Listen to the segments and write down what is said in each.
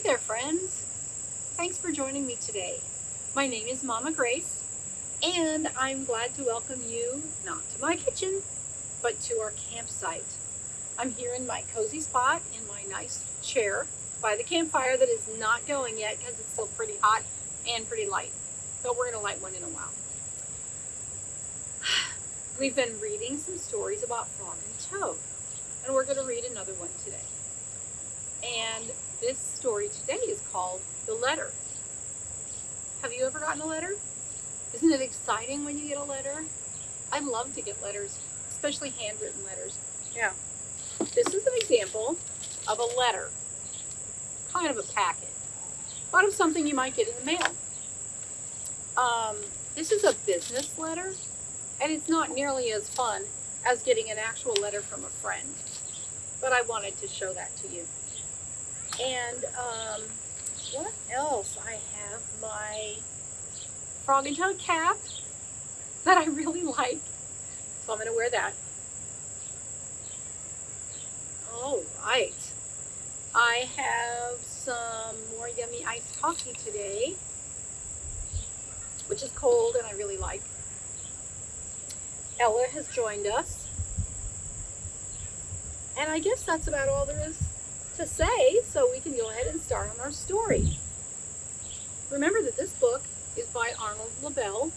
there, friends. Thanks for joining me today. My name is Momma Grace, and I'm glad to welcome you not to my kitchen, but to our campsite. I'm here in my cozy spot in my nice chair by the campfire that is not going yet because it's still pretty hot and pretty light, but we're going to light one in a while. We've been reading some stories about Frog and Toad, and we're going to read another one today. And this story today is called The Letter. Have you ever gotten a letter? Isn't it exciting when you get a letter? I love to get letters, especially handwritten letters. Yeah. This is an example of a letter, kind of a packet, but of something you might get in the mail. This is a business letter, and it's not nearly as fun as getting an actual letter from a friend, but I wanted to show that to you. And what else? I have my Frog and Toad cap that I really like, so I'm going to wear that. All right. I have some more yummy iced coffee today, which is cold and I really like. Ella has joined us. And I guess that's about all there is to say, so we can go ahead and start on our story. Remember that this book is by Arnold Lobel.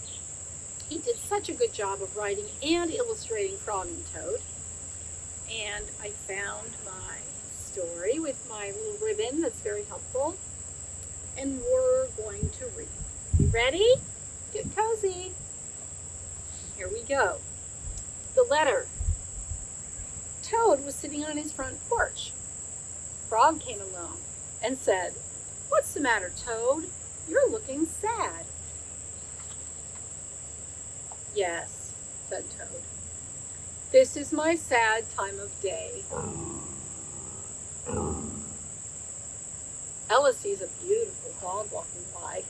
He did such a good job of writing and illustrating Frog and Toad. And I found my story with my little ribbon that's very helpful. And we're going to read. You ready? Get cozy. Here we go. The letter. Toad was sitting on his front porch. Frog came along and said, "What's the matter, Toad? You're looking sad." "Yes," said Toad. "This is my sad time of day." Ella sees a beautiful dog walking by.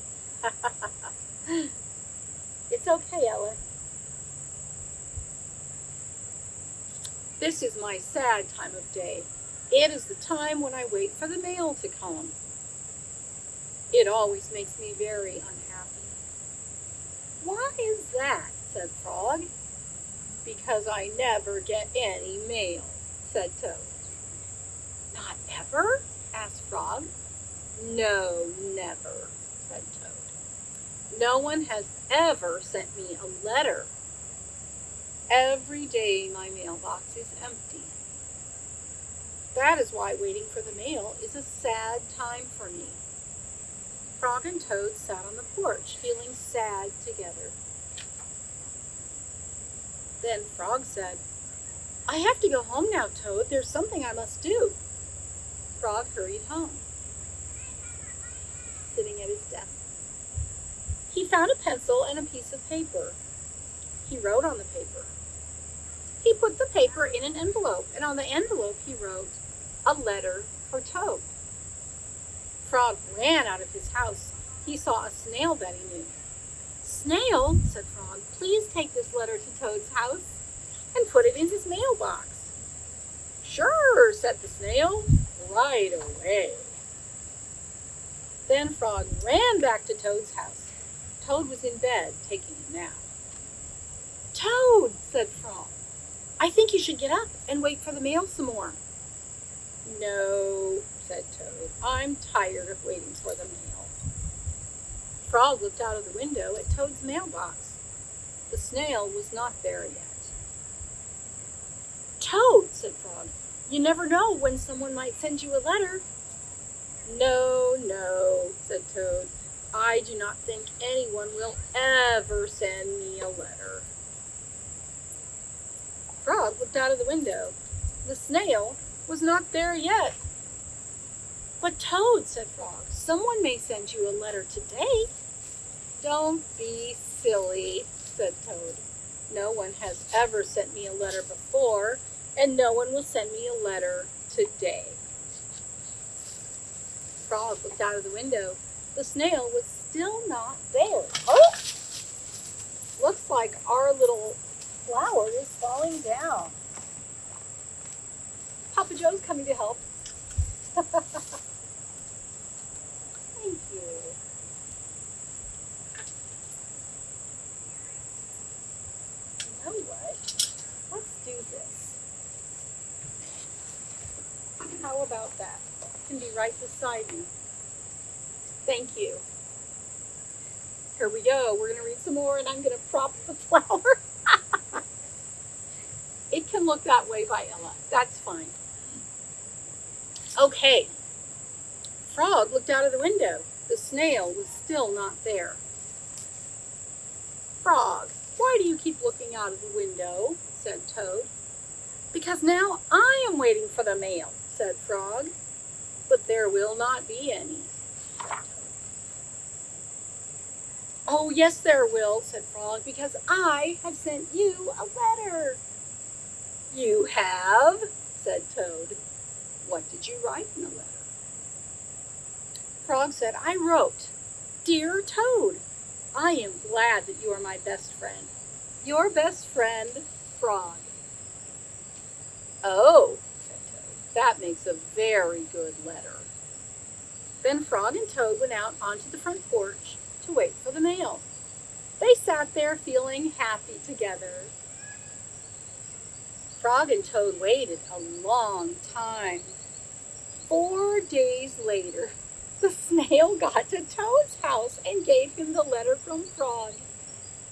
"It's okay, Ella." "This is my sad time of day. It is the time when I wait for the mail to come. It always makes me very unhappy." "Why is that?" said Frog. "Because I never get any mail," said Toad. "Not ever?" asked Frog. "No, never," said Toad. "No one has ever sent me a letter. Every day my mailbox is empty. That is why waiting for the mail is a sad time for me." Frog and Toad sat on the porch, feeling sad together. Then Frog said, "I have to go home now, Toad. There's something I must do." Frog hurried home, sitting at his desk. He found a pencil and a piece of paper. He wrote on the paper. He put the paper in an envelope, and on the envelope he wrote, "A letter for Toad." Frog ran out of his house. He saw a snail that he knew. "Snail," said Frog, "please take this letter to Toad's house and put it in his mailbox." "Sure," said the snail, "right away." Then Frog ran back to Toad's house. Toad was in bed, taking a nap. "Toad," said Frog, "I think you should get up and wait for the mail some more." "No," said Toad, "I'm tired of waiting for the mail." Frog looked out of the window at Toad's mailbox. The snail was not there yet. "Toad," said Frog, "you never know when someone might send you a letter." "No, no," said Toad, "I do not think anyone will ever send me a letter." Frog looked out of the window. The snail was not there yet. "But Toad," said Frog, "someone may send you a letter today." "Don't be silly," said Toad. "No one has ever sent me a letter before, and no one will send me a letter today." Frog looked out of the window. The snail was still not there. Oh! Looks like our little flower is falling down. Papa Joe's coming to help. Thank you. You know what? Let's do this. How about that? It can be right beside me. Thank you. Here we go. We're going to read some more, and I'm going to prop the flower. It can look that way by Ella. That's fine. Okay. Frog looked out of the window. The snail was still not there. Frog, why do you keep looking out of the window? Said Toad. Because now I am waiting for the mail, said Frog. But there will not be any, said Toad. Oh, yes there will, said Frog, because I have sent you a letter. You have, said Toad. What did you write in the letter? Frog said, I wrote, Dear Toad, I am glad that you are my best friend. Your best friend, Frog. Oh, said Toad, that makes a very good letter. Then Frog and Toad went out onto the front porch to wait for the mail. They sat there feeling happy together. Frog and Toad waited a long time. 4 days later, the snail got to Toad's house and gave him the letter from Frog.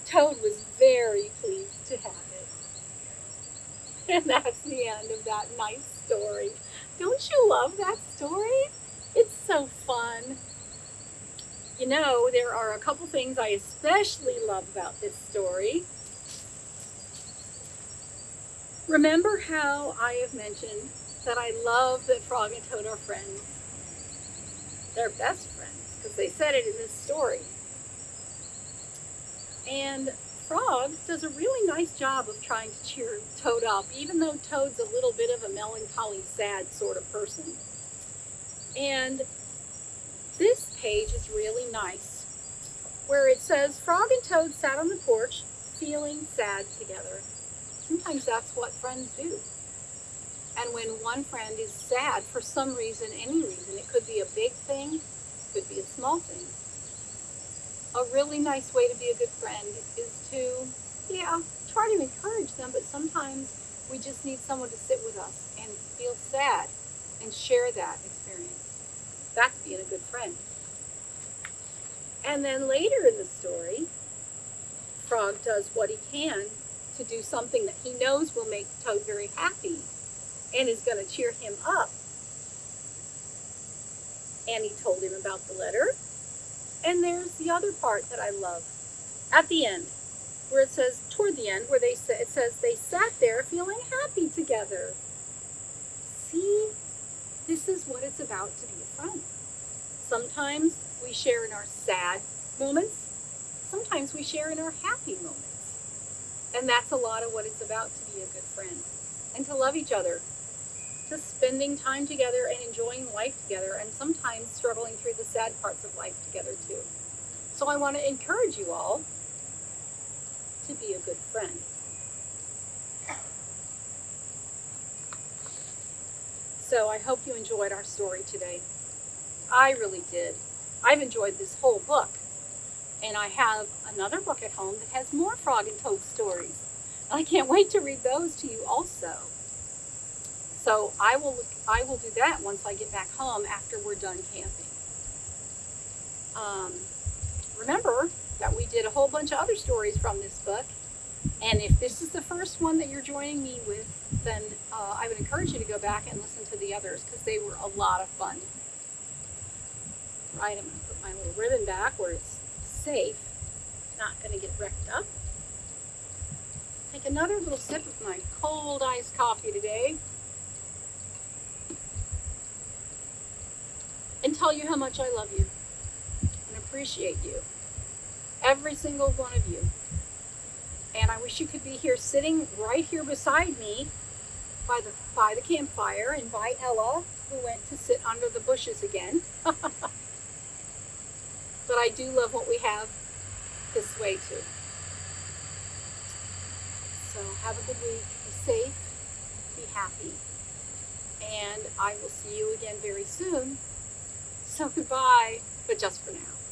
Toad was very pleased to have it. And that's the end of that nice story. Don't you love that story? It's so fun. You know, there are a couple things I especially love about this story. Remember how I have mentioned that I love that Frog and Toad are friends? They're best friends, because they said it in this story. And Frog does a really nice job of trying to cheer Toad up, even though Toad's a little bit of a melancholy, sad sort of person. And this page is really nice, where it says, Frog and Toad sat on the porch, feeling sad together. Sometimes that's what friends do. And when one friend is sad for some reason, any reason, it could be a big thing, it could be a small thing. A really nice way to be a good friend is to, try to encourage them, but sometimes we just need someone to sit with us and feel sad and share that experience. That's being a good friend. And then later in the story, Frog does what he can to do something that he knows will make Toad very happy and is going to cheer him up. And he told him about the letter. And there's the other part that I love. At the end, where it says, toward the end, where it says they sat there feeling happy together. See, this is what it's about to be a friend. Sometimes we share in our sad moments. Sometimes we share in our happy moments. And that's a lot of what it's about to be a good friend. And to love each other. Just spending time together and enjoying life together, and sometimes struggling through the sad parts of life together too. So I want to encourage you all to be a good friend. So I hope you enjoyed our story today. I really did. I've enjoyed this whole book. And I have another book at home that has more Frog and Toad stories. I can't wait to read those to you also. So I will do that once I get back home after we're done camping. Remember that we did a whole bunch of other stories from this book. And if this is the first one that you're joining me with, then I would encourage you to go back and listen to the others, because they were a lot of fun. Right, I'm going to put my little ribbon back where it's safe, not going to get wrecked up. Take another little sip of my cold iced coffee today. And tell you how much I love you and appreciate you. Every single one of you. And I wish you could be here, sitting right here beside me by the campfire, and by Ella, who went to sit under the bushes again. But I do love what we have this way too. So have a good week. Be safe. Be happy. And I will see you again very soon. So goodbye, but just for now.